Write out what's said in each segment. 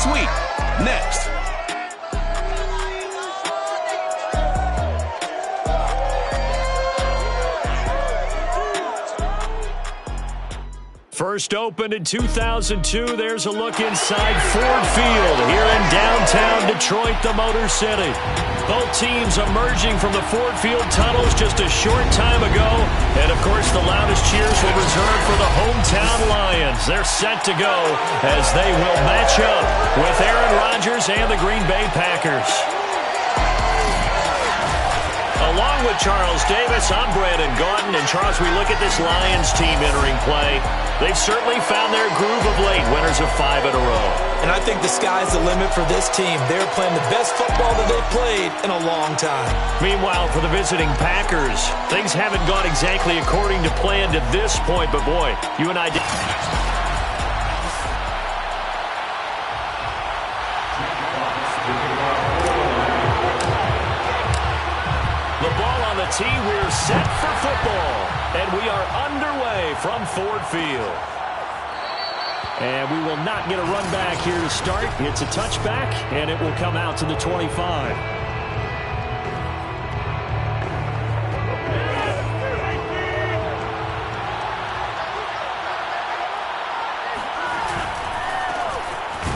sweep. Next. First opened in 2002, there's a look inside Ford Field here in downtown Detroit, the Motor City. Both teams emerging from the Ford Field tunnels just a short time ago. And, of course, the loudest cheers were reserved for the hometown Lions. They're set to go as they will match up with Aaron Rodgers and the Green Bay Packers. Along with Charles Davis, I'm Brandon Gaudin. And, Charles, we look at this Lions team entering play. They've certainly found their groove of late, winners of 5 in a row. And I think the sky's the limit for this team. They're playing the best football that they've played in a long time. Meanwhile, for the visiting Packers, things haven't gone exactly according to plan to this point. But, boy, you and I did. The ball on the tee. We're set for football. And we are underway from Ford Field. And we will not get a run back here to start. It's a touchback, and it will come out to the 25.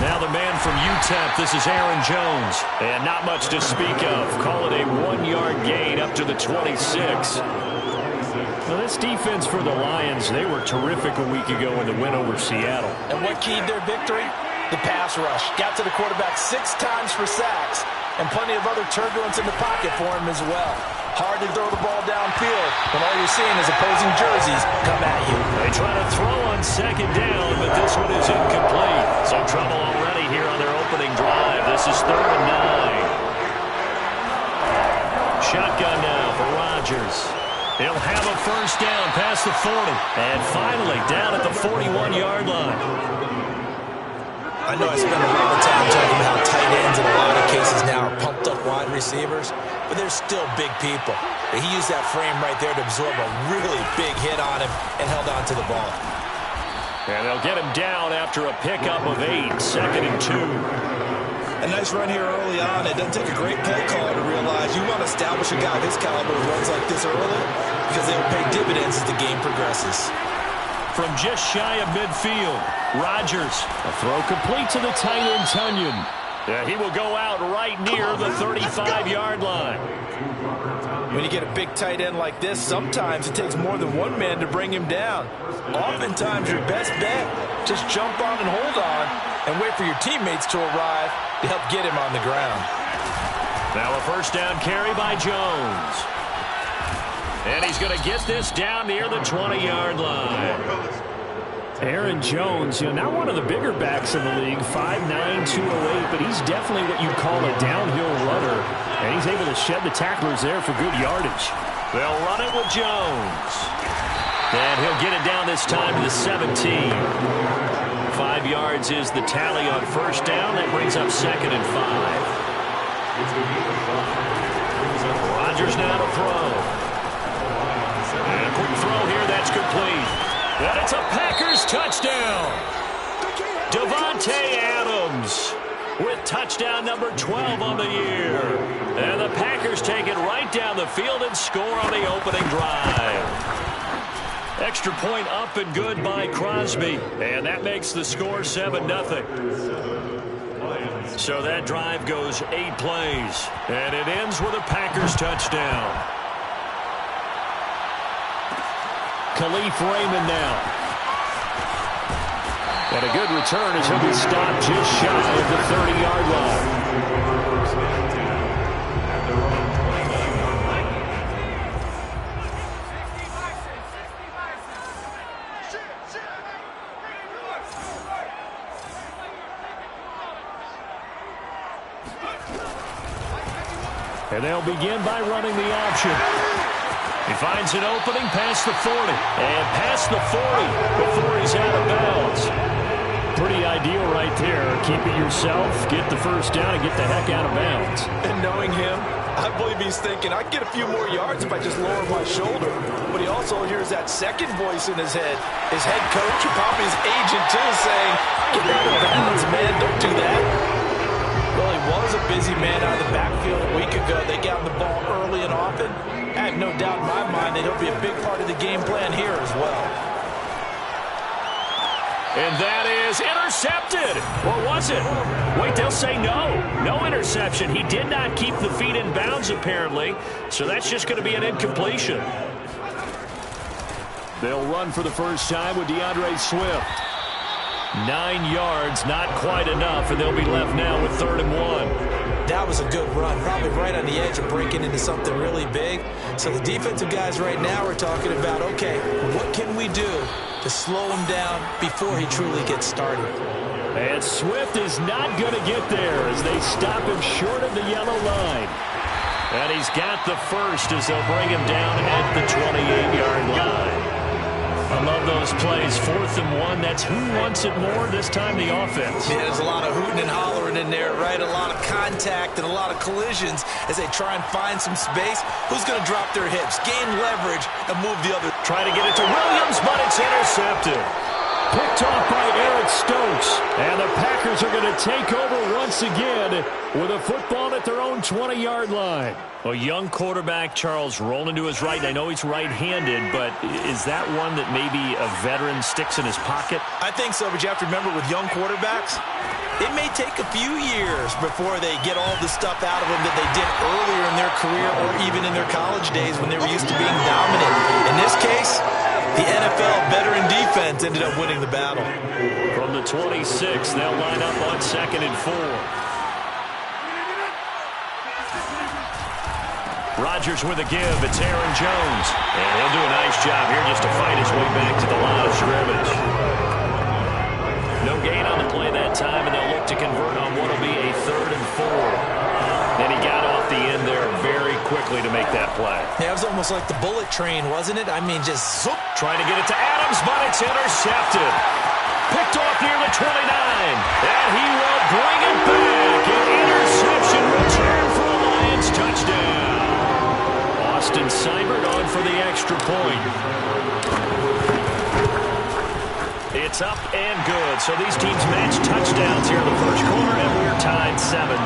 Now the man from UTEP, this is Aaron Jones. And not much to speak of. Call it a 1-yard gain up to the 26. Well, this defense for the Lions, they were terrific a week ago in the win over Seattle. And what keyed their victory? The pass rush. Got to the quarterback 6 times for sacks, and plenty of other turbulence in the pocket for him as well. Hard to throw the ball downfield when all you're seeing is opposing jerseys come at you. They try to throw on second down, but this one is incomplete. Some trouble already here on their opening drive. This is 3rd and 9. Shotgun now for Rodgers. He'll have a first down past the 40. And finally down at the 41-yard line. I know I spend a lot of time talking about how tight ends in a lot of cases now are pumped up wide receivers, but they're still big people. He used that frame right there to absorb a really big hit on him and held on to the ball. And they'll get him down after a pickup of 8, 2nd and 2. A nice run here early on. It doesn't take a great play caller to realize you want to establish a guy of his caliber who runs like this early because they will pay dividends as the game progresses. From just shy of midfield, Rodgers, a throw complete to the tight end Tunyon. He will go out right near the 35-yard line. When you get a big tight end like this, sometimes it takes more than one man to bring him down. Oftentimes your best bet, just jump on and hold on and wait for your teammates to arrive to help get him on the ground. Now a first down carry by Jones. And he's going to get this down near the 20-yard line. Aaron Jones, not one of the bigger backs in the league, 5'9", 208, but he's definitely what you'd call a downhill runner. And he's able to shed the tacklers there for good yardage. They'll run it with Jones. And he'll get it down this time to the 17. 5 yards is the tally on first down. That brings up 2nd and 5. Rodgers now to throw. And a quick throw here, that's complete. And it's a Packers touchdown. Davante Adams with touchdown number 12 on the year. And the Packers take it right down the field and score on the opening drive. Extra point up and good by Crosby. And that makes the score 7-0. So that drive goes 8 plays. And it ends with a Packers touchdown. Khalif Raymond now. And a good return as he'll be stopped just shy of the 30-yard line. And they'll begin by running the option. He finds an opening past the 40. And past the 40 before he's out of bounds. Pretty ideal right there. Keep it yourself, get the first down, and get the heck out of bounds. And knowing him, I believe he's thinking, I can get a few more yards if I just lower my shoulder. But he also hears that second voice in his head. His head coach, or probably his agent too, saying, get out of bounds, man, don't do that. busy man out of the backfield a week ago. They got the ball early and often. I have no doubt in my mind that he'll be a big part of the game plan here as well. And that is intercepted. Or was it? Wait, they'll say no. No interception. He did not keep the feet in bounds, apparently. So that's just going to be an incompletion. They'll run for the first time with DeAndre Swift. 9 yards, not quite enough, and they'll be left now with 3rd and 1. That was a good run, probably right on the edge of breaking into something really big. So the defensive guys right now are talking about, okay, what can we do to slow him down before he truly gets started? And Swift is not going to get there as they stop him short of the yellow line. And he's got the first as they'll bring him down at the 28-yard line. I love those plays. 4th and 1. That's who wants it more, this time the offense. Yeah, there's a lot of hooting and hollering in there, right? A lot of contact and a lot of collisions as they try and find some space. Who's going to drop their hips, gain leverage, and move the other? Trying to get it to Williams, but it's intercepted. Picked off by Eric Stokes. And the Packers are going to take over once again with a football at their own 20-yard line. A young quarterback, Charles, rolling to his right. I know he's right-handed, but is that one that maybe a veteran sticks in his pocket? I think so, but you have to remember with young quarterbacks, it may take a few years before they get all the stuff out of them that they did earlier in their career or even in their college days when they were used to being dominant. In this case, the NFL veteran defense ended up winning the battle. From the 26, they'll line up on 2nd and 4. Rodgers with a give. It's Aaron Jones. And he'll do a nice job here just to fight his way back to the line of scrimmage. No gain on the play that time, and they'll look to convert on what will be a 3rd and 4. Then he got off the end there very quickly to make that play. Yeah, it was almost like the bullet train, wasn't it? I mean, just zoop. Trying to get it to Adams, but it's intercepted. Picked off near the 29. And he will bring it back. An interception return for a Lions touchdown. Austin Seibert on for the extra point. It's up and good. So these teams match touchdowns here in the first quarter, and we're tied 7-7.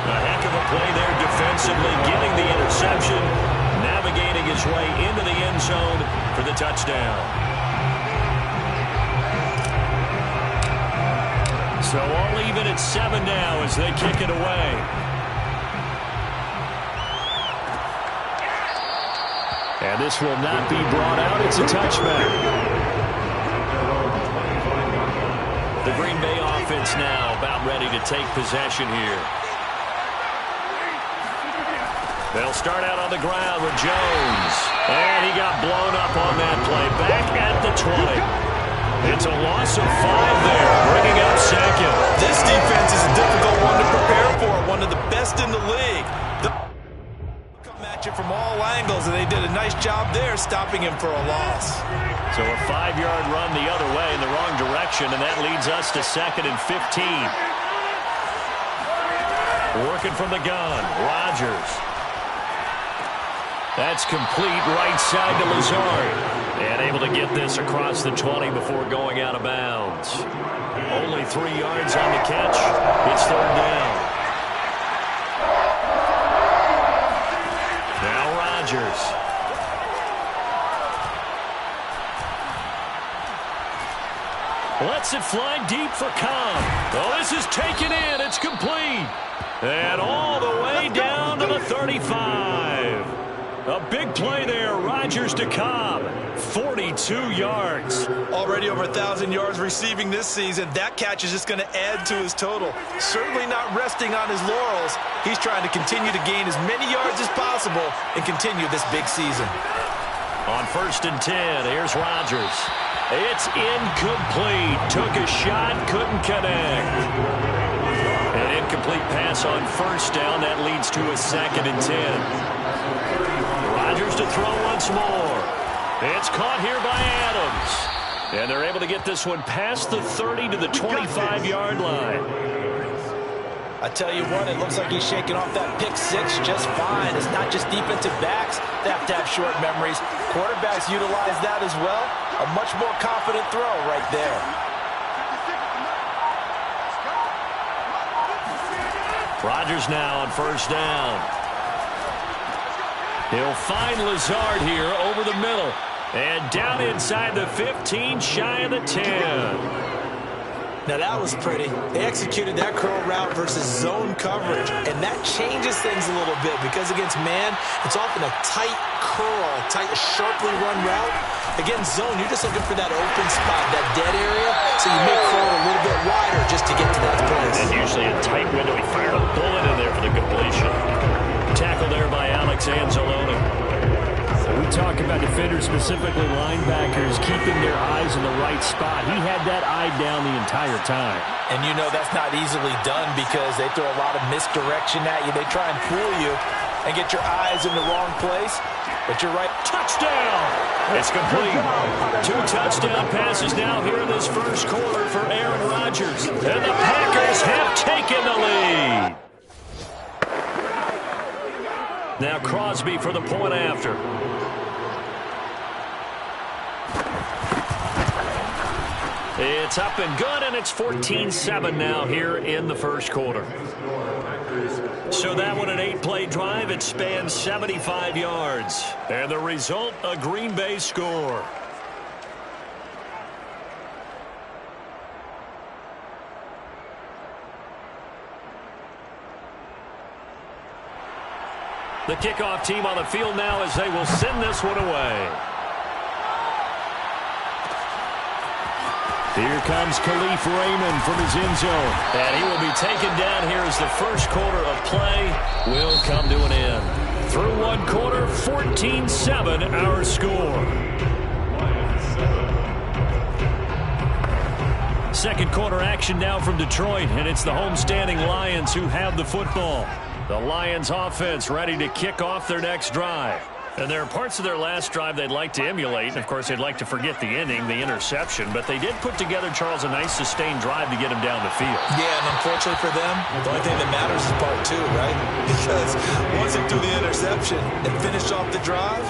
A heck of a play there defensively, getting the interception, navigating his way into the end zone for the touchdown. So all even at 7 now as they kick it away. And this will not be brought out. It's a touchback. The Green Bay offense now about ready to take possession here. They'll start out on the ground with Jones. And he got blown up on that play. Back at the 20. It's a loss of 5 there, bringing up 2nd. This defense is a difficult one to prepare for, one of the best in the league. Come at you from all angles, and they did a nice job there stopping him for a loss. So a 5-yard run the other way in the wrong direction, and that leads us to 2nd and 15. Working from the gun, Rodgers. That's complete right side to Lazard. And able to get this across the 20 before going out of bounds. Only 3 yards on the catch. It's 3rd down. Now Rodgers. Lets it fly deep for Cobb. Oh, this is taken in. It's complete. And all the way down to the 35. A big play there. Rodgers to Cobb. 42 yards. Already over 1,000 yards receiving this season. That catch is just going to add to his total. Certainly not resting on his laurels. He's trying to continue to gain as many yards as possible and continue this big season. On 1st and 10, here's Rodgers. It's incomplete. Took a shot, couldn't connect. An incomplete pass on 1st down. That leads to a 2nd and 10. Rodgers to throw once more. It's caught here by Adams. And they're able to get this one past the 30 to the 25-yard line. I tell you what, it looks like he's shaking off that pick 6 just fine. It's not just defensive backs that have to have short memories. Quarterbacks utilize that as well. A much more confident throw right there. Rodgers now on first down. He'll find Lazard here over the middle. And down inside the 15, shy of the 10. Now that was pretty. They executed that curl route versus zone coverage, and that changes things a little bit because against man, it's often a tight curl, tight, sharply run route. Against zone, you're just looking for that open spot, that dead area, so you make curl a little bit wider just to get to that place. And usually a tight window. He fired a bullet in there for the completion. Tackle there by Alex Anzalone. We talk about defenders, specifically linebackers, keeping their eyes in the right spot. He had that eye down the entire time. And you know that's not easily done because they throw a lot of misdirection at you. They try and fool you and get your eyes in the wrong place. But you're right. Touchdown! It's complete. 2 touchdown passes now here in this first quarter for Aaron Rodgers. And the Packers have taken the lead. Now Crosby for the point after. It's up and good, and it's 14-7 now here in the first quarter. So that one, an 8-play drive. It spans 75 yards. And the result, a Green Bay score. The kickoff team on the field now as they will send this one away. Here comes Khalif Raymond from his end zone. And he will be taken down here as the first quarter of play will come to an end. Through one quarter, 14-7 our score. Second quarter action now from Detroit, and it's the homestanding Lions who have the football. The Lions offense ready to kick off their next drive. And there are parts of their last drive they'd like to emulate. And, of course, they'd like to forget the ending, the interception. But they did put together, Charles, a nice sustained drive to get him down the field. Yeah, and unfortunately for them, the only thing that matters is part 2, right? Because once they threw the interception and finished off the drive,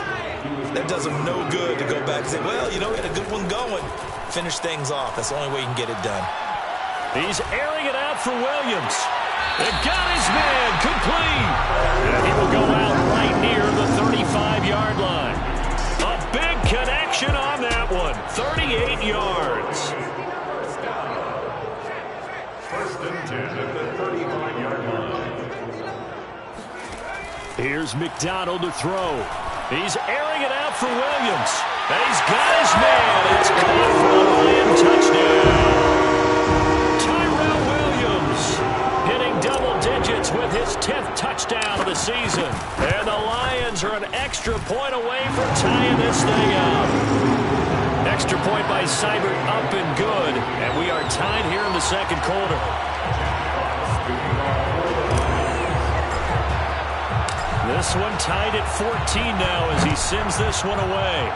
that does them no good to go back and say, well, you know, we had a good one going. Finish things off. That's the only way you can get it done. He's airing it out for Williams. It got his man complete. And he will go out right near the 35-yard line. A big connection on that one. 38 yards. First and 10 at the 35-yard line. Here's McDonald to throw. He's airing it out for Williams. And he's got his man. It's caught for a Lion touchdown. Tyrell Williams hitting double digits with his 10th touchdown of the season. And the Lions are an extra point away from tying this thing up. Extra point by Seibert, up and good. And we are tied here in the second quarter. This one tied at 14 now as he sends this one away.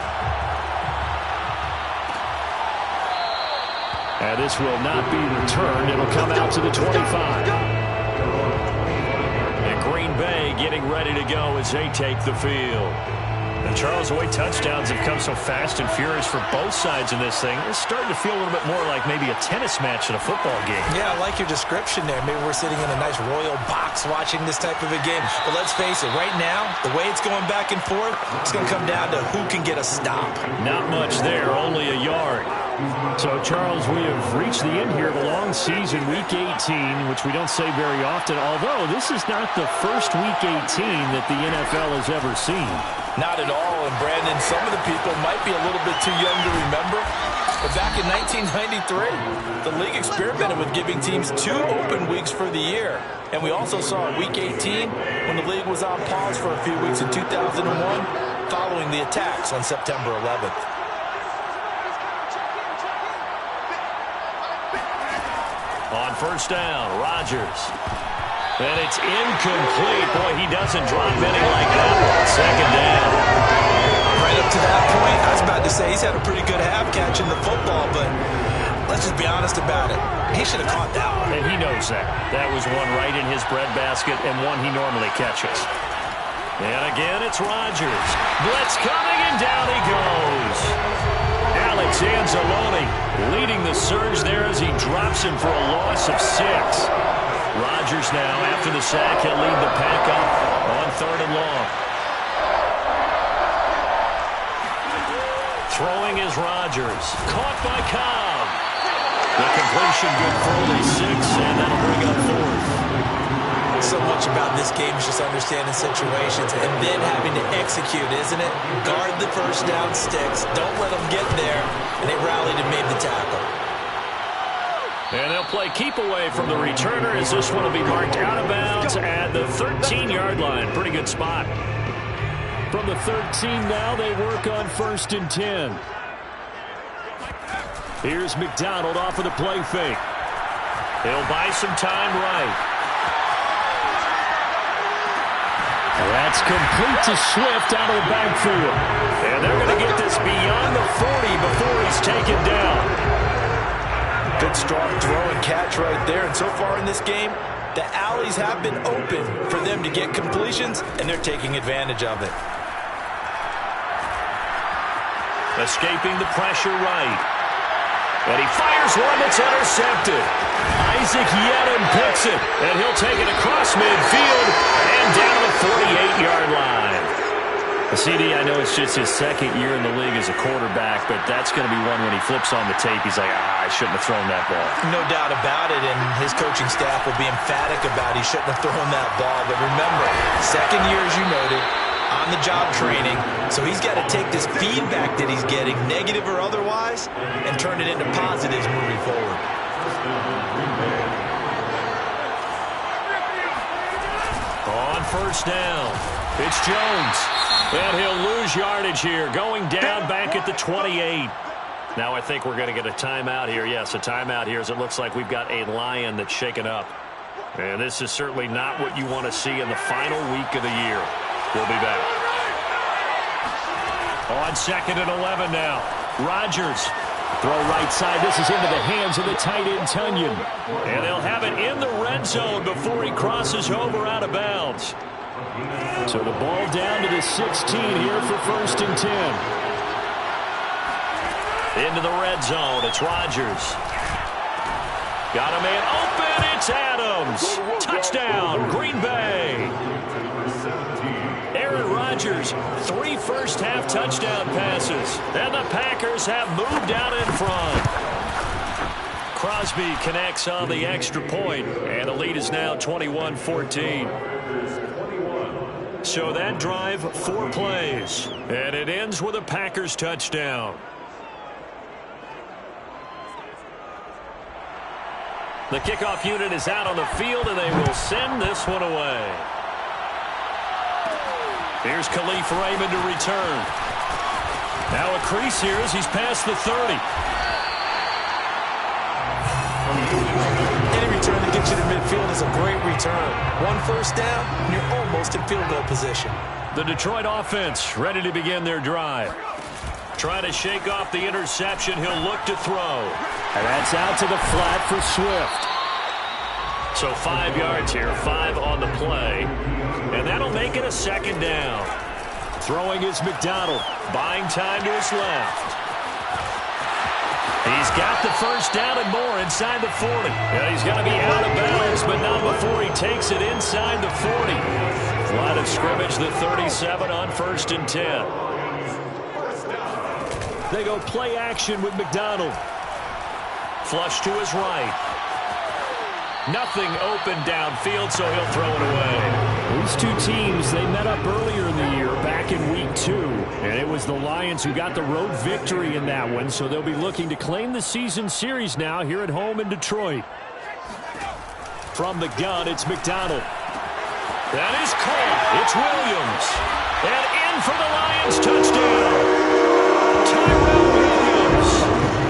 And this will not be returned. It'll come out to the 25. And Green Bay getting ready to go as they take the field. And Charles, the way touchdowns have come so fast and furious for both sides in this thing, it's starting to feel a little bit more like maybe a tennis match at a football game. Yeah, I like your description there. Maybe we're sitting in a nice royal box watching this type of a game. But let's face it, right now, the way it's going back and forth, it's going to come down to who can get a stop. Not much there, only a yard. So, Charles, we have reached the end here of a long season, Week 18, which we don't say very often, although this is not the first Week 18 that the NFL has ever seen. Not at all, and Brandon, some of the people might be a little bit too young to remember, but back in 1993, the league experimented with giving teams 2 open weeks for the year. And we also saw in Week 18 when the league was on pause for a few weeks in 2001 following the attacks on September 11th. On first down, Rodgers. And it's incomplete. Boy, he doesn't drive any like that one. Second down. Right up to that point, I was about to say he's had a pretty good half catching the football, but let's just be honest about it. He should have caught that one. And he knows that. That was one right in his breadbasket and one he normally catches. And again, it's Rodgers. Blitz coming, and down he goes. Alex Anzalone leading the surge there as he drops him for a loss of 6. Rodgers Rodgers now. After the sack, he'll lead the pack up on 3rd and long. Throwing is Rodgers. Caught by Cobb. The completion good for only 6, and that'll bring up 4th. So much about this game is just understanding situations and then having to execute, isn't it? Guard the first down sticks. Don't let them get there. And they rallied and made the tackle. And they'll play keep away from the returner as this one will be marked out of bounds at the 13-yard line. Pretty good spot. From the 13 now, they work on 1st and 10. Here's McDonald off of the play fake. He'll buy some time right. That's complete to Swift out of the backfield. And they're going to get this beyond the 40 before he's taken down. Good strong throw and catch right there. And so far in this game, the alleys have been open for them to get completions, and they're taking advantage of it. Escaping the pressure right. And he fires one that's intercepted. Isaac Yiadom picks it, and he'll take it across midfield and down the 48-yard line. CD, I know it's just his 2nd year in the league as a quarterback, but that's going to be one when he flips on the tape, he's like, I shouldn't have thrown that ball. No doubt about it, and his coaching staff will be emphatic about he shouldn't have thrown that ball. But remember, 2nd year, as you noted, on-the-job training, so he's got to take this feedback that he's getting, negative or otherwise, and turn it into positives moving forward. On 1st down, it's Jones. And he'll lose yardage here, going down back at the 28. Now I think we're going to get a timeout here. Yes, a timeout here as it looks like we've got a Lion that's shaken up. And this is certainly not what you want to see in the final week of the year. We'll be back. On 2nd and 11 now. Rodgers. Throw right side. This is into the hands of the tight end, Tunyon. And they'll have it in the red zone before he crosses over out of bounds. So the ball down to the 16 here for 1st and 10. Into the red zone. It's Rodgers. Got a man open. It's Adams. Touchdown, Green Bay. Aaron Rodgers, 3 first-half touchdown passes. And the Packers have moved out in front. Crosby connects on the extra point, and the lead is now 21-14. So that drive, 4 plays, and it ends with a Packers touchdown. The kickoff unit is out on the field, and they will send this one away. Here's Khalif Raymond to return. Now a crease here as he's past the 30. Any return that gets you to midfield is a great return. 1 first down, and you're almost in field goal position. The Detroit offense ready to begin their drive. Trying to shake off the interception. He'll look to throw. And that's out to the flat for Swift. So 5 yards here, 5 on the play. And that'll make it a 2nd down. Throwing is McDonald. Buying time to his left. He's got the first down and more inside the 40. And he's going to be out of bounds, but not before he takes it inside the 40. Line of scrimmage, the 37 on 1st and 10. They go play action with McDonald. Flush to his right. Nothing open downfield, so he'll throw it away. These two teams, they met up earlier in the year, back in week 2. And it was the Lions who got the road victory in that one, so they'll be looking to claim the season series now here at home in Detroit. From the gun, it's McDonald. That is caught. It's Williams. And in for the Lions touchdown. Tyrell Williams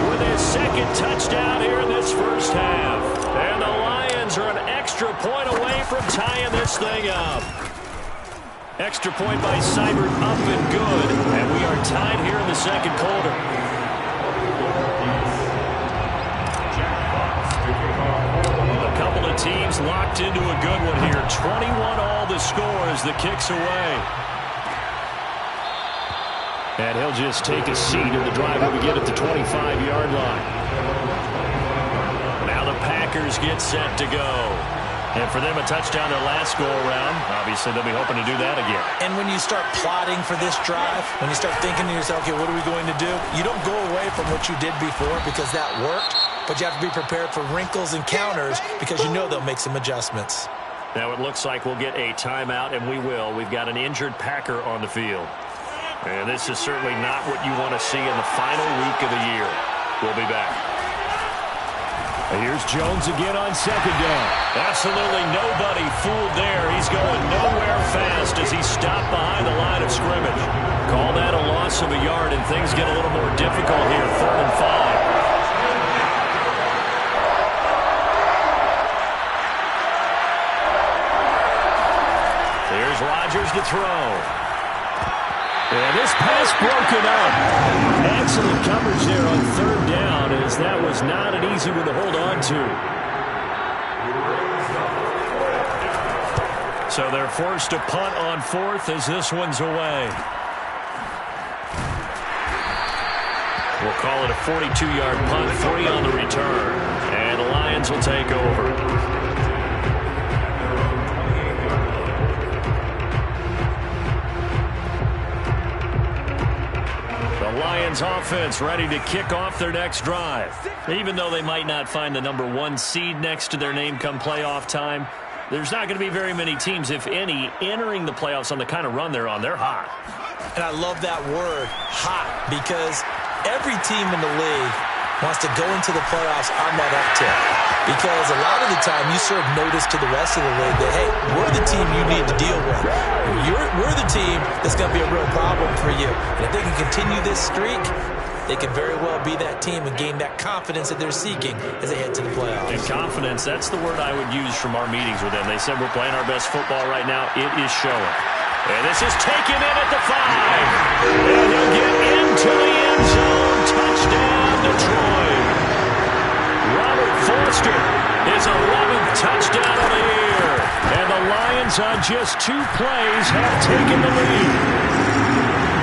with his 2nd touchdown here in this first half. And the Lions are an extra point away from tying this thing up. Extra point by Seibert up and good. And we are tied here in the 2nd quarter. A couple of teams locked into a good one here. 21 all the score as the kick's away. And he'll just take a seat, and the drive will begin at the 25-yard line. Now the Packers get set to go. And for them, a touchdown their last go-around. Obviously, they'll be hoping to do that again. And when you start plotting for this drive, when you start thinking to yourself, okay, what are we going to do? You don't go away from what you did before because that worked, but you have to be prepared for wrinkles and counters because you know they'll make some adjustments. Now it looks like we'll get a timeout, and we will. We've got an injured Packer on the field. And this is certainly not what you want to see in the final week of the year. We'll be back. Here's Jones again on second down. Absolutely nobody fooled there. He's going nowhere fast as he's stopped behind the line of scrimmage. Call that a loss of a yard, and things get a little more difficult here. 3rd and 5. Here's Rodgers to throw. And this pass broken up. Excellent coverage there on 3rd down, as that was not an easy one to hold on to. So they're forced to punt on 4th as this one's away. We'll call it a 42-yard punt, 3 on the return. And the Lions will take over. Lions offense ready to kick off their next drive. Even though they might not find the number 1 seed next to their name come playoff time, there's not going to be very many teams, if any, entering the playoffs on the kind of run they're on. They're hot. And I love that word, hot, because every team in the league wants to go into the playoffs on that uptick. Because a lot of the time you serve notice to the rest of the league that, hey, we're the team you need to deal with. We're the team that's going to be a real problem for you. And if they can continue this streak, they could very well be that team and gain that confidence that they're seeking as they head to the playoffs. And confidence, that's the word I would use from our meetings with them. They said we're playing our best football right now. It is showing. And this is taken in at the 5. And he'll get into the end zone. Touchdown, Detroit. Robert Foster, his 11th touchdown of the year. And the Lions on just 2 plays have taken the lead.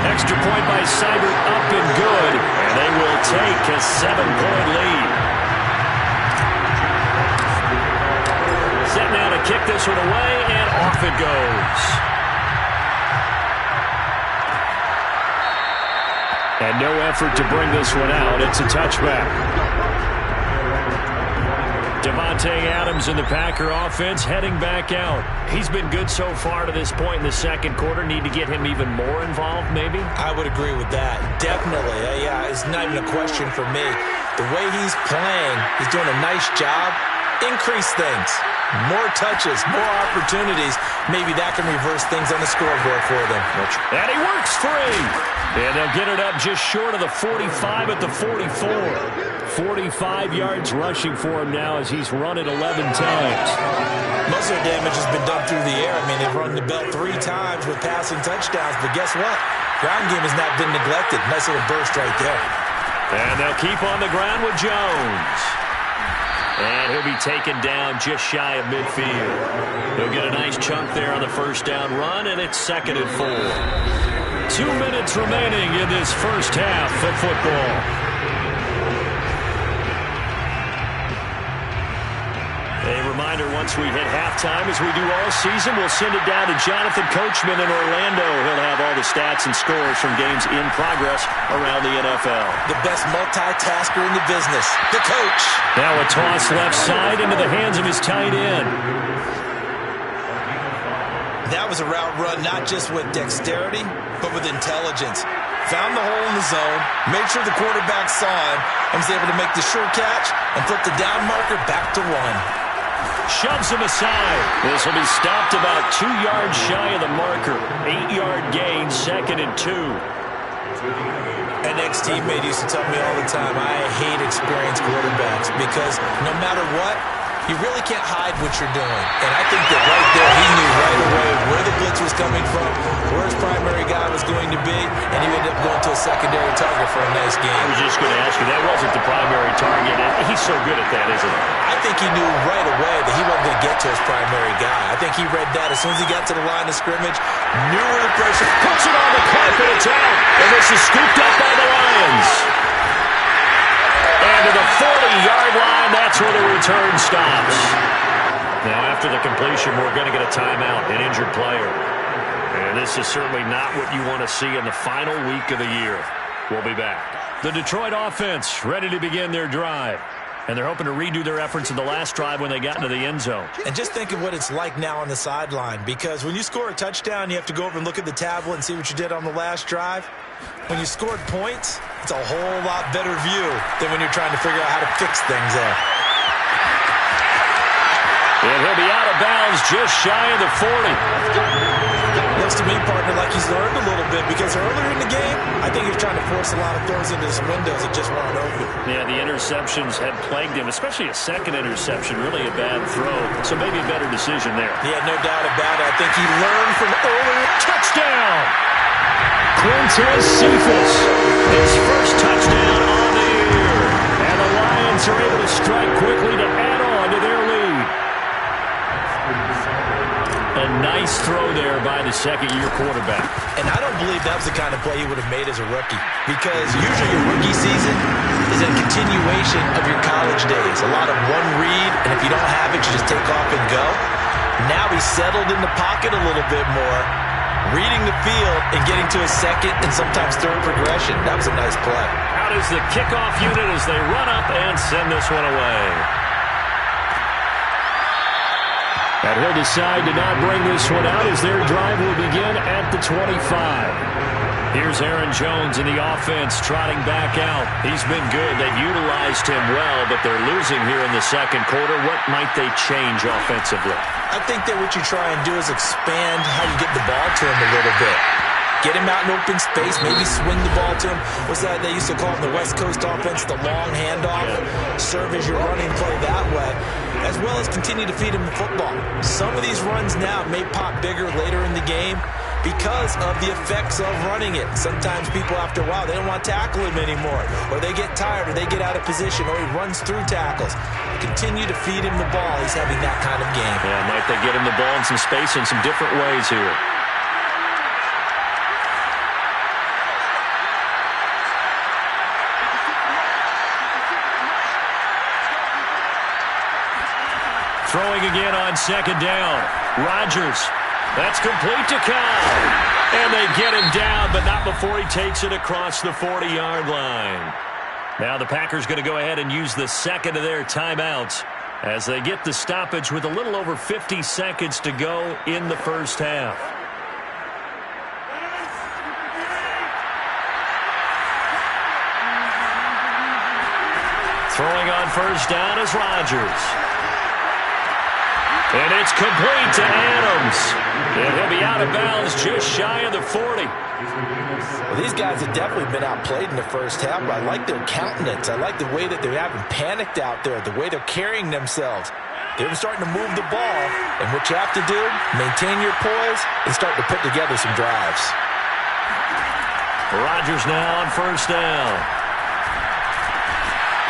Extra point by Seibert up and good. And they will take a 7-point lead. Set now to kick this one away, and off it goes. And no effort to bring this one out. It's a touchback. Davante Adams in the Packer offense heading back out. He's been good so far to this point in the second quarter. Need to get him even more involved, maybe? I would agree with that. Definitely. Yeah, it's not even a question for me. The way he's playing, he's doing a nice job. Increase things. More touches, more opportunities. Maybe that can reverse things on the scoreboard for them. And he works free. And they'll get it up just short of the 45 at the 44. 45 yards rushing for him now as he's run it 11 times. Most of the damage has been done through the air. I mean, they've run the belt 3 times with passing touchdowns. But guess what? Ground game has not been neglected. Nice little burst right there. And they'll keep on the ground with Jones. And he'll be taken down just shy of midfield. He'll get a nice chunk there on the first down run, and it's 2nd and 4. 2 minutes remaining in this first half of football. A reminder, once we hit halftime, as we do all season, we'll send it down to Jonathan Coachman in Orlando. He'll have all the stats and scores from games in progress around the NFL. The best multitasker in the business, the coach. Now a toss left side into the hands of his tight end. That was a route run not just with dexterity, but with intelligence. Found the hole in the zone, made sure the quarterback saw him, and was able to make the sure catch and flip the down marker back to 1. Shoves him aside. This will be stopped about 2 yards shy of the marker. 8-yard gain, 2nd and 2. An ex-teammate used to tell me all the time, I hate experienced quarterbacks because no matter what, you really can't hide what you're doing. And I think that right there, he knew right away where the blitz was coming from, where his primary guy was going to be, and he ended up going to a secondary target for a nice game. I was just going to ask you, that wasn't the primary target, and he's so good at that, isn't he? I think he knew right away that he wasn't going to get to his primary guy. I think he read that as soon as he got to the line of scrimmage, knew where the pressure, puts it on the carpet, it's out, and this is scooped up by the Lions. And to the 40-yard line, that's where the return stops. Now, after after the completion, we're going to get a timeout, an injured player. And this is certainly not what you want to see in the final week of the year. We'll be back. The Detroit offense ready to begin their drive. And they're hoping to redo their efforts in the last drive when they got into the end zone. And just think of what it's like now on the sideline, because when you score a touchdown, you have to go over and look at the tablet and see what you did on the last drive. When you scored points, it's a whole lot better view than when you're trying to figure out how to fix things there. And he'll be out of bounds just shy of the 40. Looks to me, partner, like he's learned a little bit, because earlier in the game, I think he was trying to force a lot of throws into some windows that just weren't open. Yeah, the interceptions had plagued him, especially a second interception, really a bad throw. So maybe a better decision there. Yeah, no doubt about it. I think he learned from earlier. Touchdown! Quintez Cephus, his first touchdown on the year. And the Lions are able to strike quickly to add on to their lead. A nice throw there by the second-year quarterback. And I don't believe that was the kind of play he would have made as a rookie, because usually your rookie season is a continuation of your college days. A lot of one read, and if you don't have it, you just take off and go. Now he's settled in the pocket a little bit more, reading the field and getting to a second and sometimes third progression. That was a nice play. Out is the kickoff unit as they run up and send this one away. And he'll decide to not bring this one out as their drive will begin at the 25. Here's Aaron Jones in the offense trotting back out. He's been good. They've utilized him well, but they're losing here in the second quarter. What might they change offensively? I think that what you try and do is expand how you get the ball to him a little bit. Get him out in open space, maybe swing the ball to him. What's that they used to call in the West Coast offense, the long handoff? Serve as your running play that way, as well as continue to feed him the football. Some of these runs now may pop bigger later in the game because of the effects of running it. Sometimes people, after a while, they don't want to tackle him anymore, or they get tired, or they get out of position, or he runs through tackles. Continue to feed him the ball. He's having that kind of game. Yeah, might they get him the ball in some space in some different ways here. Throwing again on second down. Rodgers. That's complete to Kyle. And they get him down, but not before he takes it across the 40-yard line. Now the Packers going to go ahead and use the second of their timeouts as they get the stoppage with a little over 50 seconds to go in the first half. Throwing on first down is Rodgers. And it's complete to Adams. And he'll be out of bounds just shy of the 40. Well, these guys have definitely been outplayed in the first half, but I like their countenance. I like the way that they haven't panicked out there, the way they're carrying themselves. They're starting to move the ball, and what you have to do, maintain your poise and start to put together some drives. Rodgers now on first down.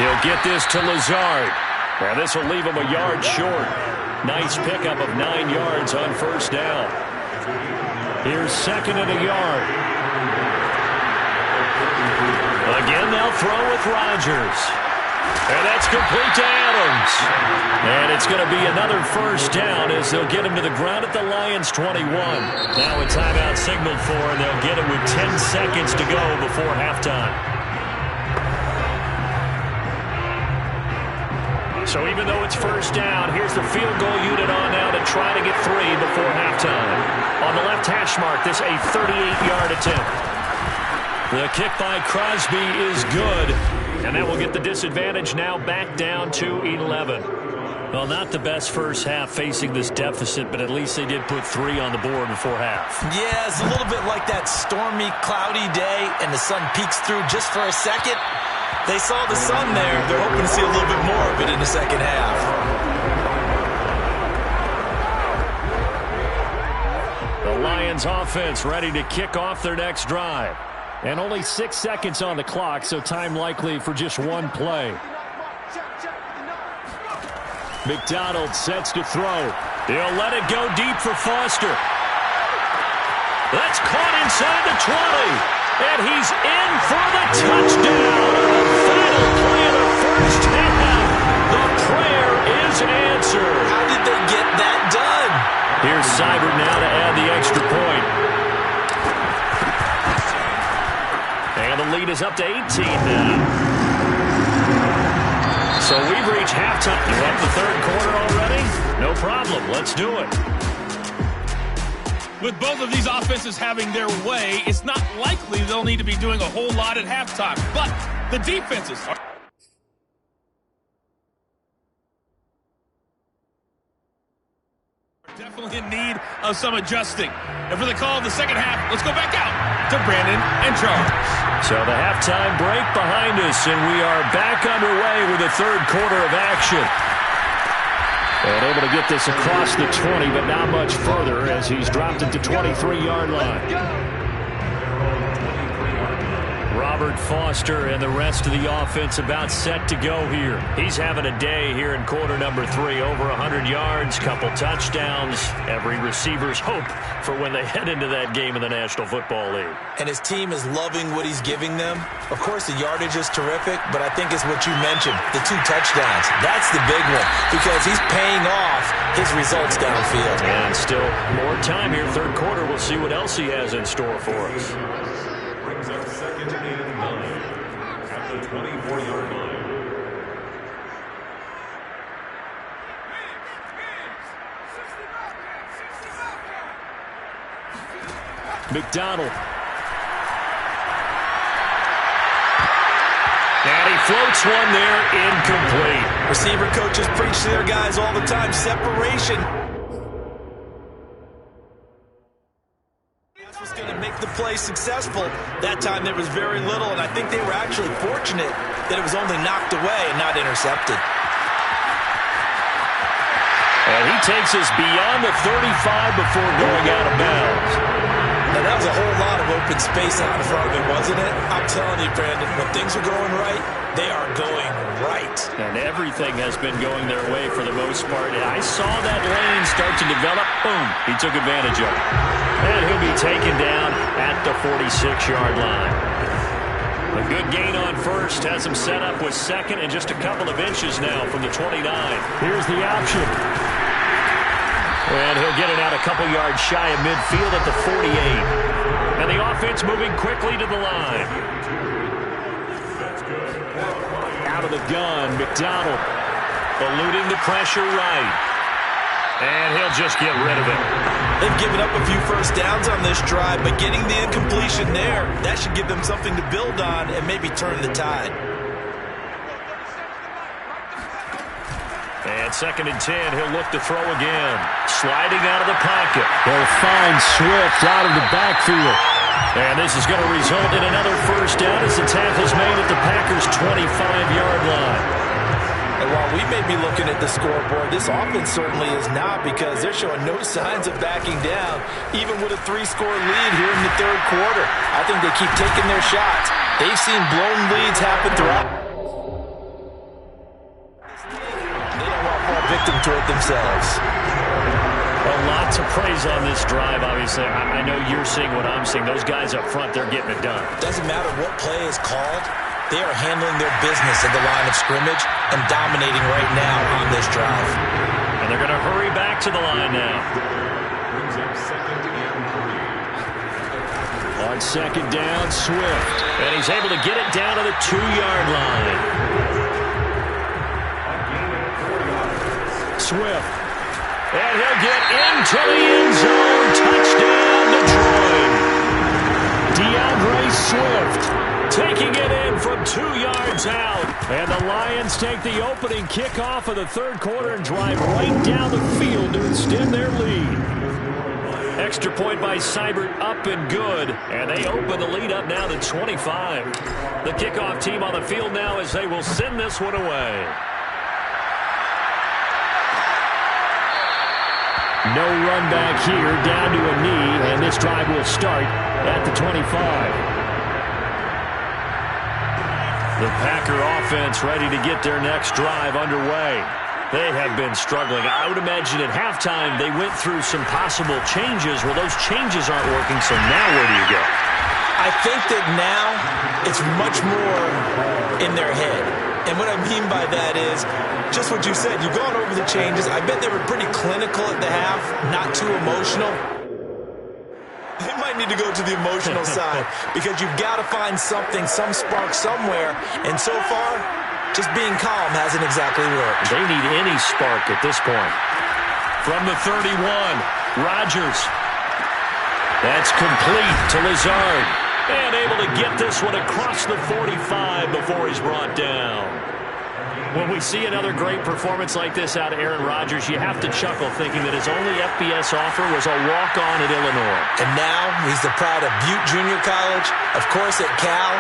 He'll get this to Lazard. Now this will leave him a yard short. Nice pickup of 9 yards on first down. Here's second and a yard. Again, they'll throw with Rodgers. And that's complete to Adams. And it's going to be another first down as they'll get him to the ground at the Lions' 21. Now a timeout signaled for, and they'll get it with 10 seconds to go before halftime. So even though it's first down, here's the field goal unit on now to try to get 3 before halftime. On the left hash mark, this a 38-yard attempt. The kick by Crosby is good, and that will get the disadvantage now back down to 11. Well, not the best first half facing this deficit, but at least they did put 3 on the board before half. Yeah, it's a little bit like that stormy, cloudy day, and the sun peeks through just for a second. They saw the sun there. They're hoping to see a little bit more of it in the second half. The Lions offense ready to kick off their next drive. And only 6 seconds on the clock, so time likely for just one play. McDonald sets to throw. He'll let it go deep for Foster. That's caught inside the 20. And he's in for the touchdown. The final play of the first half. The prayer is answered. How did they get that Seibert now to add the extra point. And the lead is up to 18 now. So we've reached halftime. You're up the third quarter already? No problem. Let's do it. With both of these offenses having their way, it's not likely they'll need to be doing a whole lot at halftime. But the defenses are definitely in need of some adjusting. And for the call of the second half, let's go back out to Brandon and Charles. So the halftime break behind us, and we are back underway with the third quarter of action. And able to get this across the 20, but not much further as he's dropped it to 23-yard line. Robert Foster and the rest of the offense about set to go here. He's having a day here in quarter number 3. Over 100 yards, couple touchdowns. Every receiver's hope for when they head into that game in the National Football League. And his team is loving what he's giving them. Of course, the yardage is terrific, but I think it's what you mentioned, the 2 touchdowns. That's the big one because he's paying off his results downfield. And still more time here, third quarter. We'll see what else he has in store for us. Brings up second and 9 at the 24-yard line. McDonald. And he floats one there, incomplete. Receiver coaches preach to their guys all the time, separation. That's what's going to make the play successful. That time there was very little, and I think they were actually fortunate that it was only knocked away and not intercepted. And he takes us beyond the 35 before going out of bounds. Now, that was a whole lot of open space out in front of him, wasn't it? I'm telling you, Brandon, when things are going right, they are going right. And everything has been going their way for the most part. And I saw that lane start to develop. Boom. He took advantage of it. And he'll be taken down at the 46-yard line. A good gain on first. Has him set up with second and just a couple of inches now from the 29. Here's the option. And he'll get it out a couple yards shy of midfield at the 48. And the offense moving quickly to the line. Out of the gun, McDonald eluding the pressure right. And he'll just get rid of it. They've given up a few first downs on this drive, but getting the incompletion there, that should give them something to build on and maybe turn the tide. And second and 10, he'll look to throw again. Sliding out of the pocket. They'll find Swift out of the backfield. And this is going to result in another first down as the tackle's made at the Packers' 25-yard line. And while we may be looking at the scoreboard, this offense certainly is not because they're showing no signs of backing down, even with a 3-score lead here in the third quarter. I think they keep taking their shots. They've seen blown leads happen throughout. Victim to it themselves. A lot to praise on this drive, obviously. I know you're seeing what I'm seeing. Those guys up front, they're getting it done. Doesn't matter what play is called. They are handling their business at the line of scrimmage and dominating right now on this drive. And they're going to hurry back to the line now. Brings up second and 3. On second down, Swift. And he's able to get it down to the 2-yard line. Swift. And he'll get into the end zone. Touchdown, Detroit. DeAndre Swift taking it in from 2 yards out. And the Lions take the opening kickoff of the third quarter and drive right down the field to extend their lead. Extra point by Seibert, up and good. And they open the lead up now to 25. The kickoff team on the field now as they will send this one away. No run back here, down to a knee, and this drive will start at the 25. The Packer offense ready to get their next drive underway. They have been struggling. I would imagine at halftime they went through some possible changes. Well, those changes aren't working, so now where do you go? I think that now it's much more in their head. And what I mean by that is just what you said. You've gone over the changes. I bet they were pretty clinical at the half, not too emotional. They might need to go to the emotional side because you've got to find something, some spark somewhere. And so far, just being calm hasn't exactly worked. They need any spark at this point. From the 31, Rodgers. That's complete to Lazard. And able to get this one across the 45 before he's brought down. When we see another great performance like this out of Aaron Rodgers, you have to chuckle thinking that his only FBS offer was a walk-on at Illinois. And now he's the pride of Butte Junior College, of course at Cal.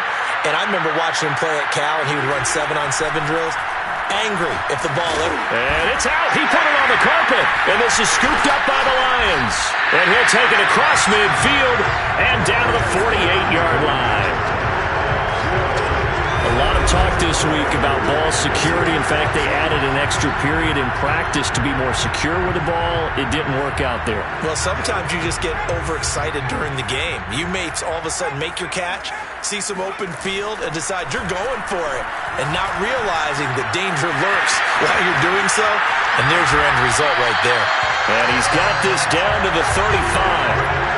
And I remember watching him play at Cal, and he would run 7-on-7 drills. Angry if the ball hit. And it's out. He put it on the carpet. And this is scooped up by the Lions. And he'll take it across midfield and down to the 48-yard line. A lot of talk this week about ball security. In fact, they added an extra period in practice to be more secure with the ball. It didn't work out there. Well, sometimes you just get overexcited during the game. You may all of a sudden make your catch, see some open field, and decide you're going for it, and not realizing the danger lurks while you're doing so, and there's your end result right there. And he's got this down to the 35.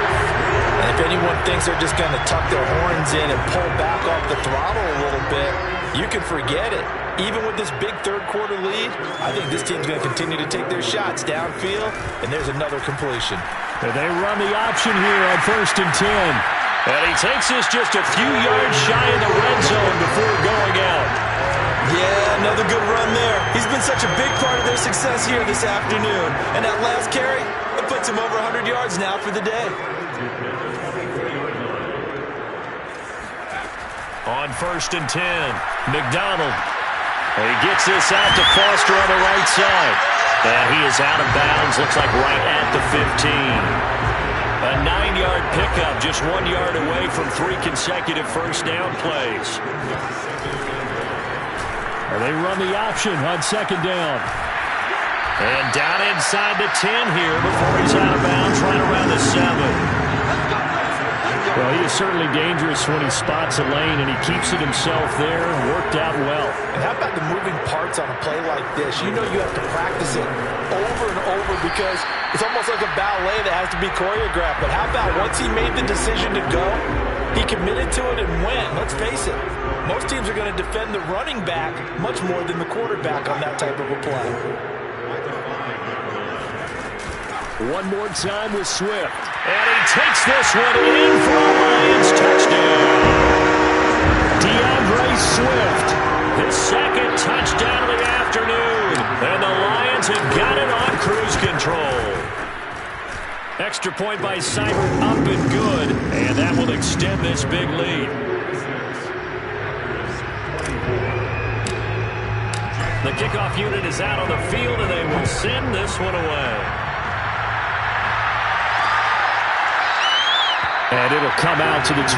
And if anyone thinks they're just going to tuck their horns in and pull back off the throttle a little bit, you can forget it. Even with this big third-quarter lead, I think this team's going to continue to take their shots downfield, and there's another completion. And they run the option here on 1st and 10. And he takes this just a few yards shy of the red zone before going out. Yeah, another good run there. He's been such a big part of their success here this afternoon. And that last carry, it puts him over 100 yards now for the day. On 1st and 10, McDonald. He gets this out to Foster on the right side. And he is out of bounds, looks like right at the 15. A 9-yard pickup, just 1 yard away from 3 consecutive first down plays. And they run the option on 2nd down. And down inside the 10 here before he's out of bounds, right around the 7. Well, he is certainly dangerous when he spots a lane, and he keeps it himself there. Worked out well. And how about the moving parts on a play like this? You know you have to practice it over and over because it's almost like a ballet that has to be choreographed. But how about once he made the decision to go, he committed to it and went. Let's face it, most teams are going to defend the running back much more than the quarterback on that type of a play. One more time with Swift. And he takes this one in for a Lions touchdown. DeAndre Swift, his 2nd touchdown of the afternoon. And the Lions have got it on cruise control. Extra point by Seibert up and good. And that will extend this big lead. The kickoff unit is out on the field, and they will send this one away. And it'll come out to the 25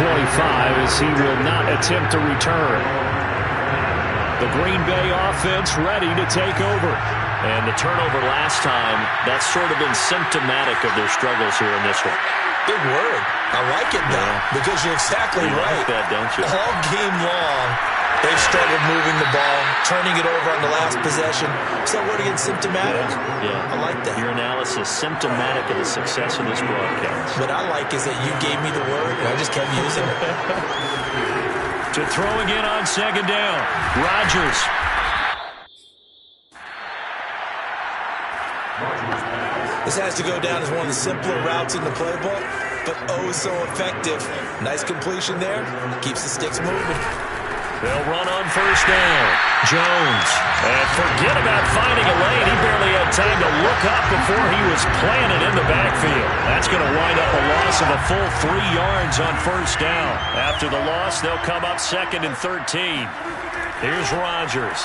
as he will not attempt to return. The Green Bay offense ready to take over. And the turnover last time, that's sort of been symptomatic of their struggles here in this one. Big word. I like it now because you're exactly right. Like that, don't you? All game long, they've struggled moving the ball, turning it over on the last possession. Is that word again, symptomatic? Yeah. I like that. Your analysis, symptomatic of the success of this broadcast. What I like is that you gave me the word, and I just kept using it. To throw again on 2nd down, Rodgers. This has to go down as one of the simpler routes in the playbook, but oh so effective. Nice completion there. Keeps the sticks moving. They'll run on 1st down. Jones. And forget about finding a lane. He barely had time to look up before he was planted in the backfield. That's going to wind up a loss of a full 3 yards on 1st down. After the loss, they'll come up 2nd and 13. Here's Rodgers.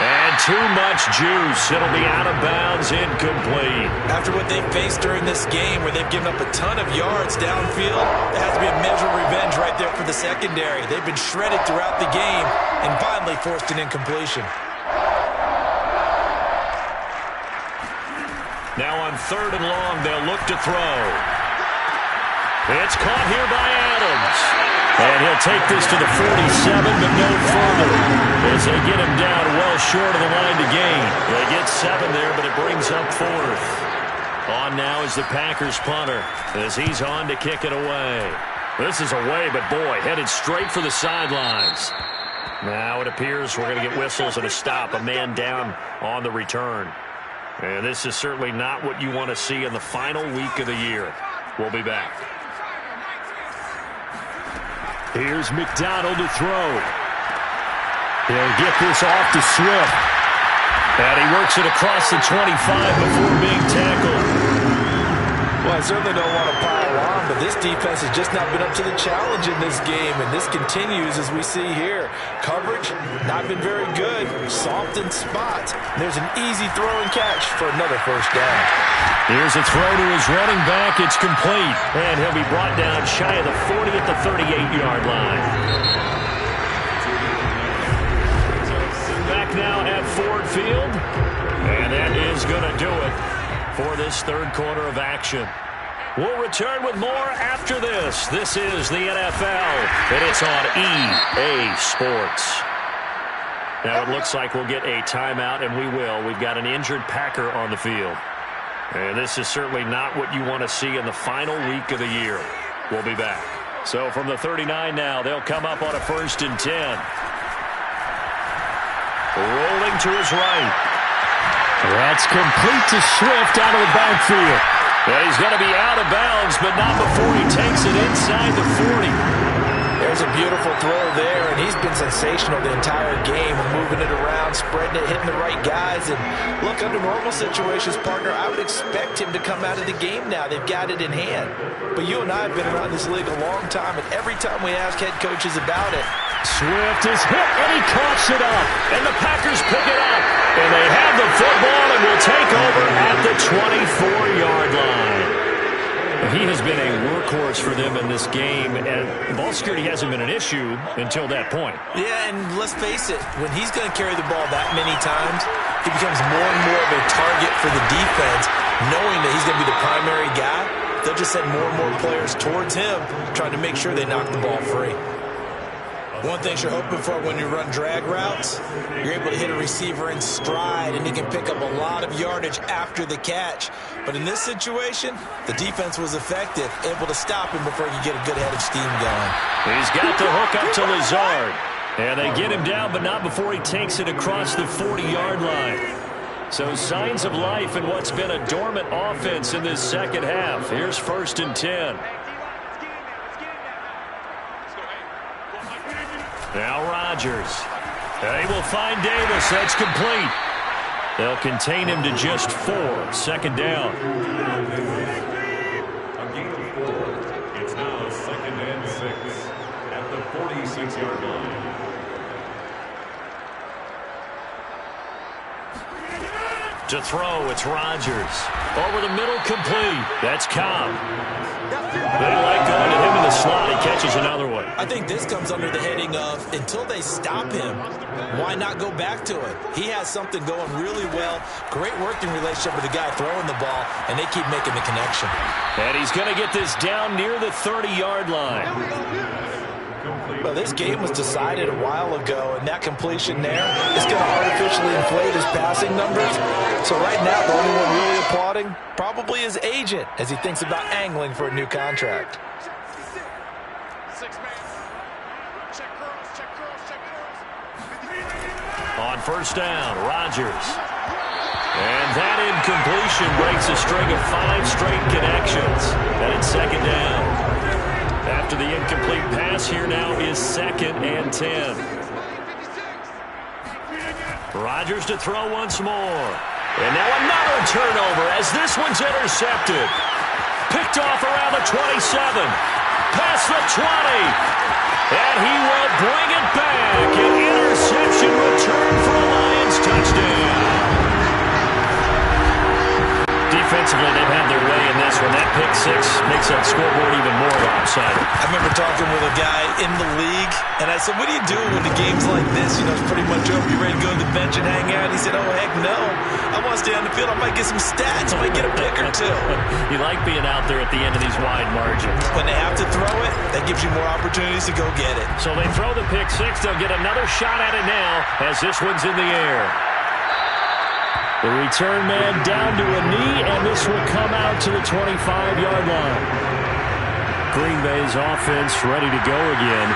And too much juice. It'll be out of bounds, incomplete. After what they've faced during this game where they've given up a ton of yards downfield, there has to be a measure of revenge right there for the secondary. They've been shredded throughout the game and finally forced an incompletion. Now on 3rd and long, they'll look to throw. It's caught here by Adams. And he'll take this to the 47, but no further, as they get him down well short of the line to gain. They get 7 there, but it brings up 4th. On now is the Packers punter, as he's on to kick it away. This is away, but boy, headed straight for the sidelines. Now it appears we're going to get whistles and a stop, a man down on the return. And this is certainly not what you want to see in the final week of the year. We'll be back. Here's McDonald to throw. He'll get this off to Swift. And he works it across the 25 before being tackled. Well, I certainly don't want to pile on, but this defense has just not been up to the challenge in this game, and this continues as we see here. Coverage, not been very good. Soft in spots. There's an easy throw and catch for another first down. Here's a throw to his running back. It's complete. And he'll be brought down shy of the 40 at the 38-yard line. Back now at Ford Field. And that is going to do it for this third quarter of action. We'll return with more after this. This is the NFL, and it's on EA Sports. Now it looks like we'll get a timeout, and we will. We've got an injured Packer on the field. And this is certainly not what you want to see in the final week of the year. We'll be back. So from the 39 now, they'll come up on a 1st and 10. Rolling to his right. That's complete to Swift out of the backfield. And he's going to be out of bounds, but not before he takes it inside the 40. There's a beautiful throw there, and he's been sensational the entire game, moving it around, spreading it, hitting the right guys. And look, under normal situations, partner, I would expect him to come out of the game now. They've got it in hand. But you and I have been around this league a long time, and every time we ask head coaches about it, Swift is hit, and he coughs it up. And the Packers pick it up. And they have the football and will take over at the 24-yard line. He has been a workhorse for them in this game, and ball security hasn't been an issue until that point. Yeah, and let's face it, when he's going to carry the ball that many times, he becomes more and more of a target for the defense, knowing that he's going to be the primary guy. They'll just send more and more players towards him, trying to make sure they knock the ball free. One thing you're hoping for when you run drag routes, you're able to hit a receiver in stride, and he can pick up a lot of yardage after the catch. But in this situation, the defense was effective, able to stop him before he could get a good head of steam going. He's got the hook up to Lazard. And they get him down, but not before he takes it across the 40-yard line. So signs of life in what's been a dormant offense in this second half. Here's 1st and 10. Now Rodgers. They will find Davis. That's complete. They'll contain him to just 4. 2nd down. A gain of 4. It's now 2nd and 6 at the 46-yard line. To throw, it's Rodgers. Over the middle, complete. That's Cobb. They like going to him in the slot. He catches another one. I think this comes under the heading of, until they stop him, why not go back to it? He has something going really well. Great working relationship with the guy throwing the ball, and they keep making the connection. And he's going to get this down near the 30-yard line. Well, this game was decided a while ago, and that completion there is going to artificially inflate his passing numbers. So right now, the only one really applauding probably his agent as he thinks about angling for a new contract. On 1st down, Rodgers. And that incompletion breaks a string of 5 straight connections. And it's 2nd down. After the incomplete pass, here now is 2nd and 10. Rodgers to throw once more. And now another turnover as this one's intercepted. Picked off around the 27. Past the 20. And he will bring it back. An interception return for a Lions touchdown. Defensively, they've had their way in this one. That pick 6 makes that scoreboard even more lopsided. I remember talking with a guy in the league, and I said, what do you do when the game's like this? You know, it's pretty much over. You ready to go to the bench and hang out? He said, oh, heck no. I I want to stay on the field. I might get some stats. I might get a pick or two. You like being out there at the end of these wide margins. When they have to throw it, that gives you more opportunities to go get it. So they throw the pick six. They'll get another shot at it now as this one's in the air. The return man down to a knee, and this will come out to the 25-yard line. Green Bay's offense ready to go again.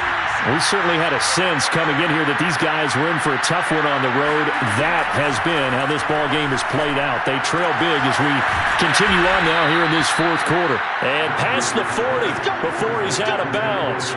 We certainly had a sense coming in here that these guys were in for a tough one on the road. That has been how this ball game has played out. They trail big as we continue on now here in this fourth quarter. And past the 40 before he's out of bounds.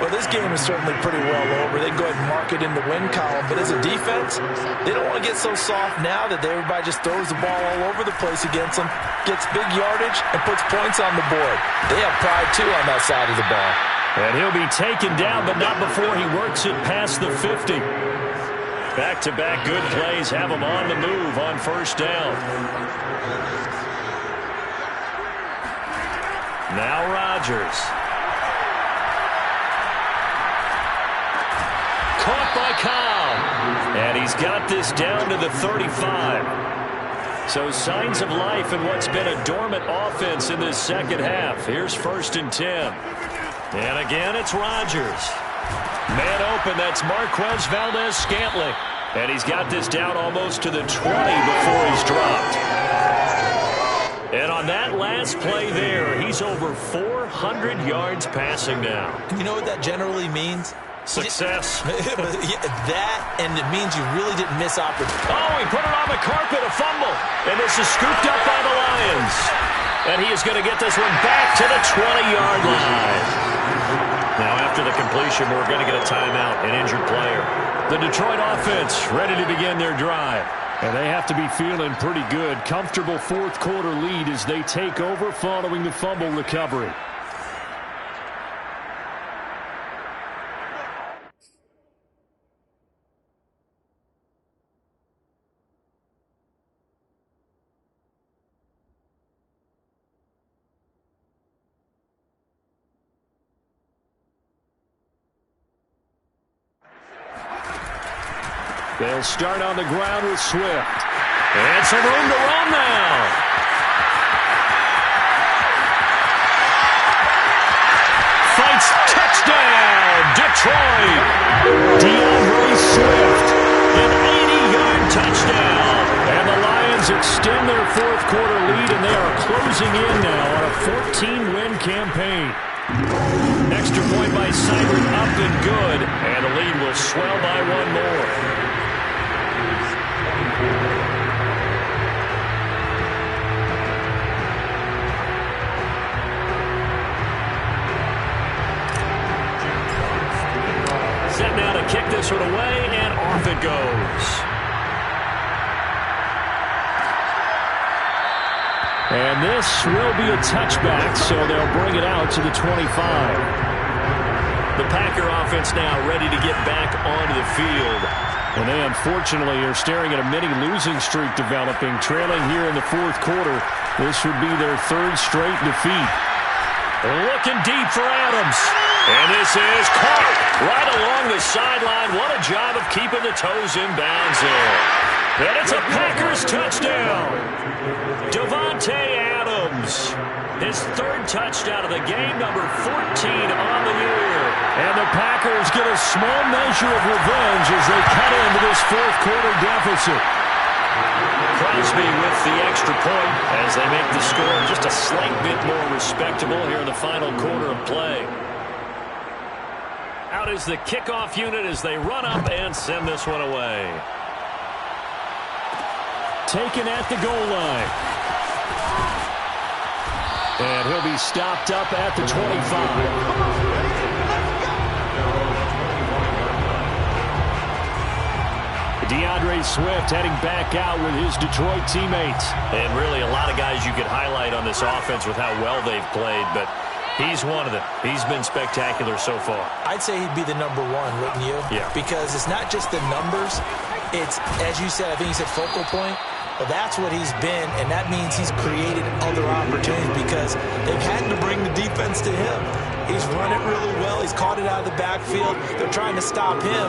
Well, this game is certainly pretty well over. They can go ahead and mark it in the win column. But as a defense, they don't want to get so soft now that everybody just throws the ball all over the place against them, gets big yardage, and puts points on the board. They have pride, too, on that side of the ball. And he'll be taken down, but not before he works it past the 50. Back-to-back good plays have him on the move on first down. Now Rodgers. Caught by Cobb. And he's got this down to the 35. So signs of life in what's been a dormant offense in this second half. Here's 1st and 10. And again, it's Rodgers. Man open, that's Marquez Valdes-Scantling. And he's got this down almost to the 20 before he's dropped. And on that last play there, he's over 400 yards passing now. You know what that generally means? Success. That, and it means you really didn't miss opportunity. Oh, he put it on the carpet, a fumble. And this is scooped up by the Lions. And he is going to get this one back to the 20-yard line. Now, after the completion, we're going to get a timeout, an injured player. The Detroit offense ready to begin their drive. And they have to be feeling pretty good. Comfortable fourth quarter lead as they take over following the fumble recovery. They'll start on the ground with Swift. And some room to run now. Fights touchdown, Detroit. DeAndre Swift. An 80-yard touchdown. And the Lions extend their fourth quarter lead, and they are closing in now on a 14-win campaign. Extra point by Seibert up and good. And the lead will swell by one more. Set now to kick this one away, and off it goes. And this will be a touchback, so they'll bring it out to the 25. The Packer offense now ready to get back onto the field. And they unfortunately are staring at a mini losing streak developing, trailing here in the fourth quarter. This would be their third straight defeat. Looking deep for Adams. And this is caught right along the sideline. What a job of keeping the toes in bounds there. And it's a Packers touchdown. Davante Adams. His third touchdown of the game, number 14 on the year. And the Packers get a small measure of revenge as they cut into this fourth quarter deficit. Crosby with the extra point as they make the score just a slight bit more respectable here in the final quarter of play. Out is the kickoff unit as they run up and send this one away. Taken at the goal line. And he'll be stopped up at the 25. DeAndre Swift heading back out with his Detroit teammates. And really a lot of guys you could highlight on this offense with how well they've played, but he's one of them. He's been spectacular so far. I'd say he'd be the number one, wouldn't you? Yeah. Because it's not just the numbers. It's, as you said, I think you said focal point. Well, that's what he's been, and that means he's created other opportunities because they've had to bring the defense to him. He's run it really well. He's caught it out of the backfield. They're trying to stop him.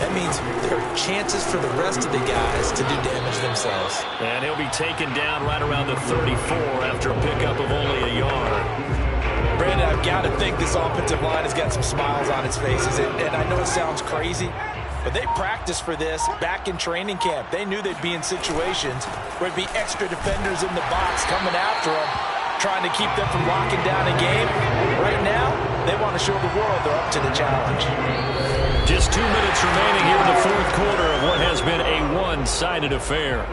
That means there are chances for the rest of the guys to do damage themselves. And he'll be taken down right around the 34 after a pickup of only a yard. Brandon, I've got to think this offensive line has got some smiles on its faces, and I know it sounds crazy, but they practiced for this back in training camp. They knew they'd be in situations where there'd be extra defenders in the box coming after them, trying to keep them from locking down a game. Right now, they want to show the world they're up to the challenge. Just 2 minutes remaining here in the fourth quarter of what has been a one-sided affair.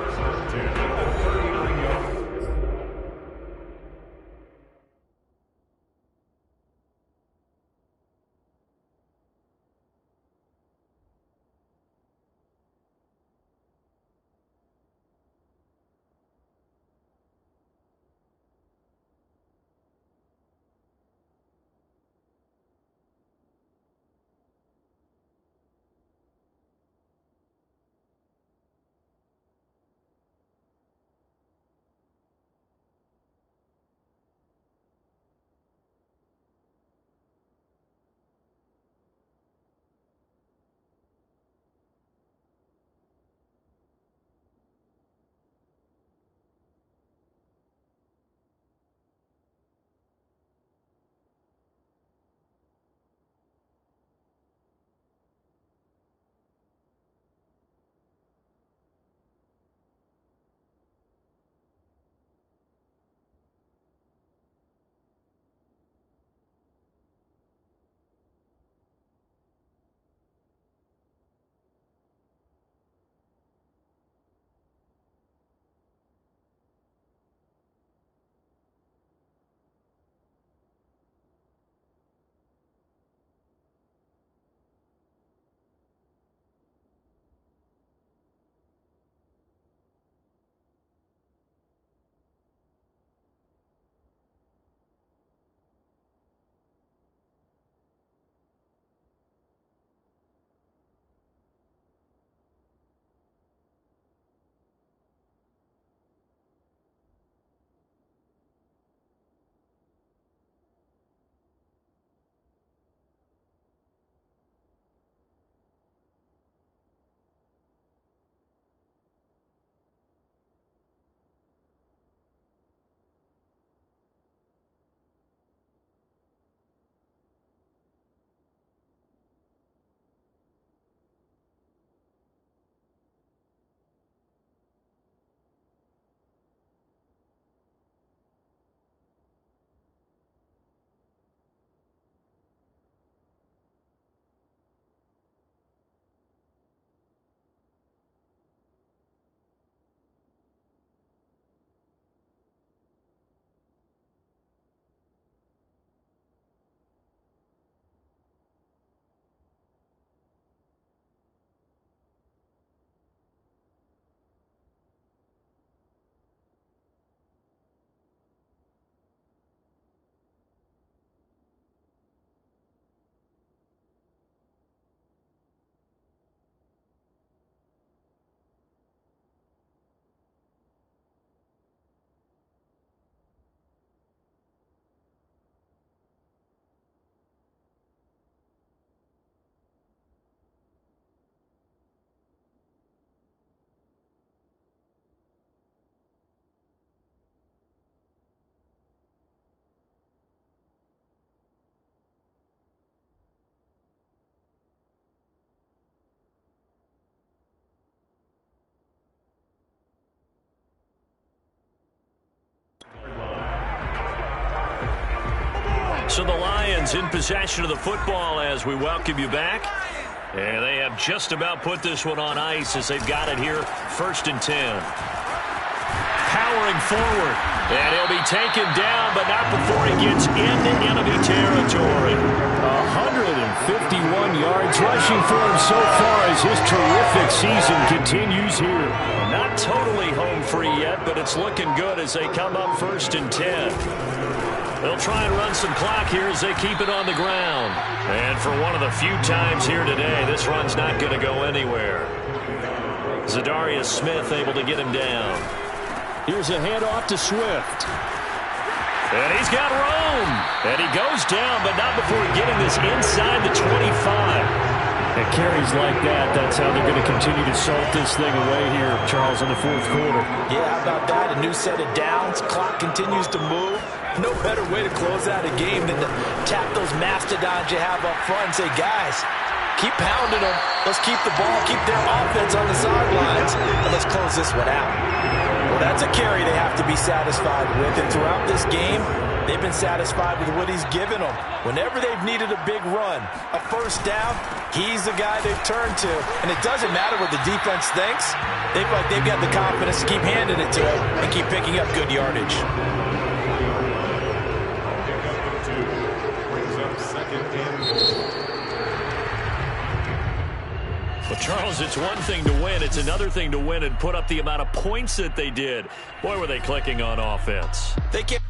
So the Lions in possession of the football as we welcome you back. And they have just about put this one on ice as they've got it here, 1st and 10. Powering forward. And he'll be taken down, but not before he gets into enemy territory. 151 yards rushing for him so far as his terrific season continues here. Not totally home free yet, but it's looking good as they come up 1st and 10. They'll try and run some clock here as they keep it on the ground. And for one of the few times here today, this run's not going to go anywhere. Zadarius Smith able to get him down. Here's a handoff to Swift. And he's got room. And he goes down, but not before getting this inside the 25. And carries like that, that's how they're going to continue to salt this thing away here, Charles, in the fourth quarter. Yeah, how about that? A new set of downs. Clock continues to move. No better way to close out a game than to tap those mastodons you have up front and say, guys, keep pounding them. Let's keep the ball, keep their offense on the sidelines, and let's close this one out. Well, that's a carry they have to be satisfied with, and throughout this game, they've been satisfied with what he's given them. Whenever they've needed a big run, a first down, he's the guy they've turned to. And it doesn't matter what the defense thinks. They feel like they've got the confidence to keep handing it to him and keep picking up good yardage. Pickup of 2 brings up second and goal. Well, Charles, it's one thing to win. It's another thing to win and put up the amount of points that they did. Boy, were they clicking on offense. They get